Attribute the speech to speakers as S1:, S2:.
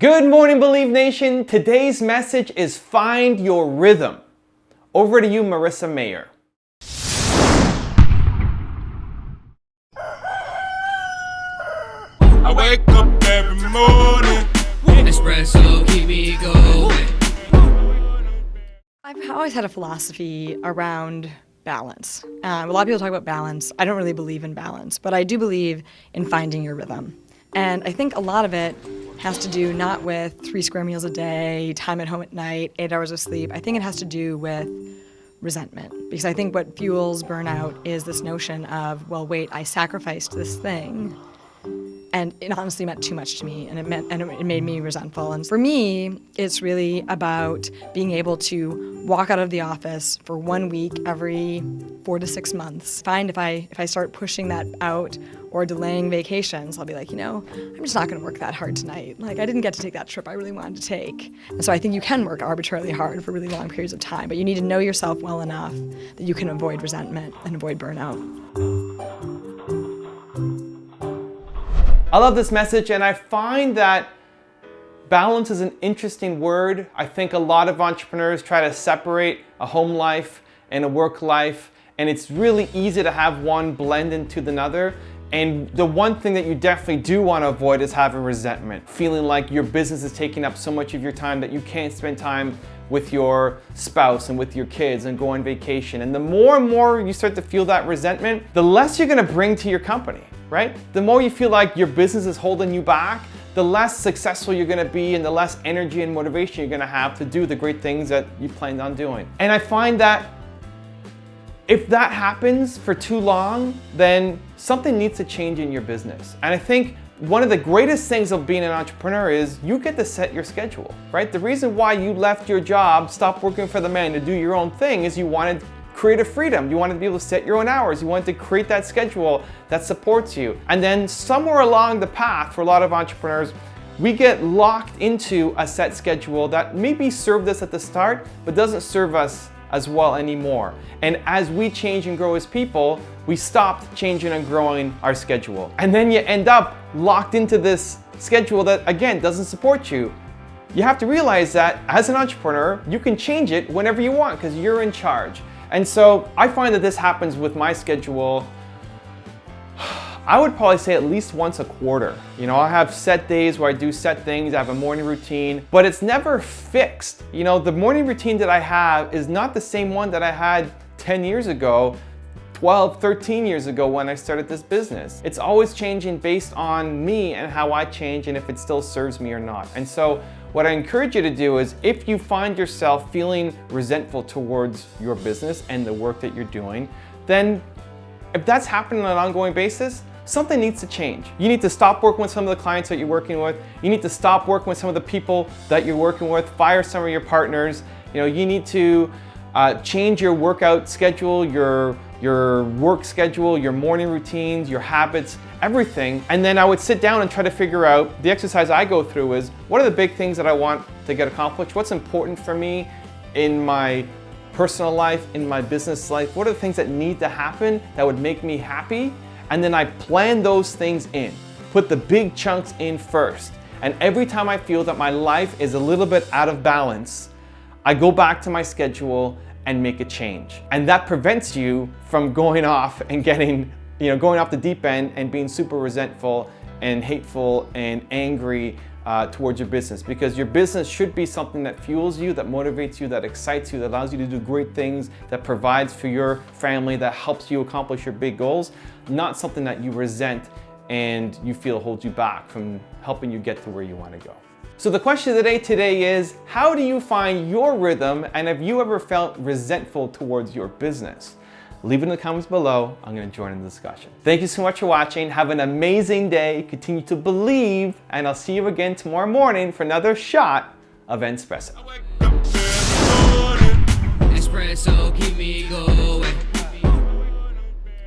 S1: Good morning, Believe Nation. Today's message is find your rhythm. Over to you, Marissa Mayer.
S2: I wake up every morning.
S3: Espresso, keep me going.
S4: I've always had a philosophy around balance. A lot of people talk about balance. I don't really believe in balance, but I do believe in finding your rhythm. And I think a lot of it has to do not with 3 square meals a day, time at home at night, 8 hours of sleep. I think it has to do with resentment. Because I think what fuels burnout is this notion of, well, wait, I sacrificed this thing. And it honestly meant too much to me, and it made me resentful. And for me, it's really about being able to walk out of the office for 1 week every 4 to 6 months. Find if I start pushing that out or delaying vacations, I'll be like, I'm just not gonna work that hard tonight. Like, I didn't get to take that trip I really wanted to take. And so I think you can work arbitrarily hard for really long periods of time, but you need to know yourself well enough that you can avoid resentment and avoid burnout.
S1: I love this message, and I find that balance is an interesting word. I think a lot of entrepreneurs try to separate a home life and a work life, and it's really easy to have one blend into another. And the one thing that you definitely do want to avoid is having resentment, feeling like your business is taking up so much of your time that you can't spend time with your spouse and with your kids and go on vacation. And the more and more you start to feel that resentment, the less you're going to bring to your company, right? The more you feel like your business is holding you back, the less successful you're going to be and the less energy and motivation you're going to have to do the great things that you planned on doing. And I find that if that happens for too long, then something needs to change in your business. And I think one of the greatest things of being an entrepreneur is you get to set your schedule, right? The reason why you left your job, stopped working for the man to do your own thing is you wanted creative freedom. You wanted to be able to set your own hours. You wanted to create that schedule that supports you. And then somewhere along the path, for a lot of entrepreneurs, we get locked into a set schedule that maybe served us at the start, but doesn't serve us as well anymore. And as we change and grow as people, we stopped changing and growing our schedule. And then you end up locked into this schedule that, again, doesn't support you. You have to realize that as an entrepreneur, you can change it whenever you want because you're in charge. And so I find that this happens with my schedule, I would probably say at least once a quarter. I have set days where I do set things, I have a morning routine, but it's never fixed. The morning routine that I have is not the same one that I had 10 years ago, 12, 13 years ago when I started this business. It's always changing based on me and how I change and if it still serves me or not. And so what I encourage you to do is if you find yourself feeling resentful towards your business and the work that you're doing, then if that's happening on an ongoing basis, something needs to change. You need to stop working with some of the clients that you're working with. You need to stop working with some of the people that you're working with, fire some of your partners. You need to change your workout schedule, your work schedule, your morning routines, your habits, everything. And then I would sit down and try to figure out, the exercise I go through is, what are the big things that I want to get accomplished? What's important for me in my personal life, in my business life? What are the things that need to happen that would make me happy? And then I plan those things in, put the big chunks in first. And every time I feel that my life is a little bit out of balance, I go back to my schedule and make a change. And that prevents you from going off and going off the deep end and being super resentful and hateful and angry towards your business, because your business should be something that fuels you, that motivates you, that excites you, that allows you to do great things, that provides for your family, that helps you accomplish your big goals, not something that you resent and you feel holds you back from helping you get to where you want to go. So the question of the day today is, how do you find your rhythm, and have you ever felt resentful towards your business? Leave it in the comments below. I'm going to join in the discussion. Thank you so much for watching. Have an amazing day. Continue to believe, and I'll see you again tomorrow morning for another shot of Espresso.
S2: I wake up every morning.
S3: Espresso, keep me going.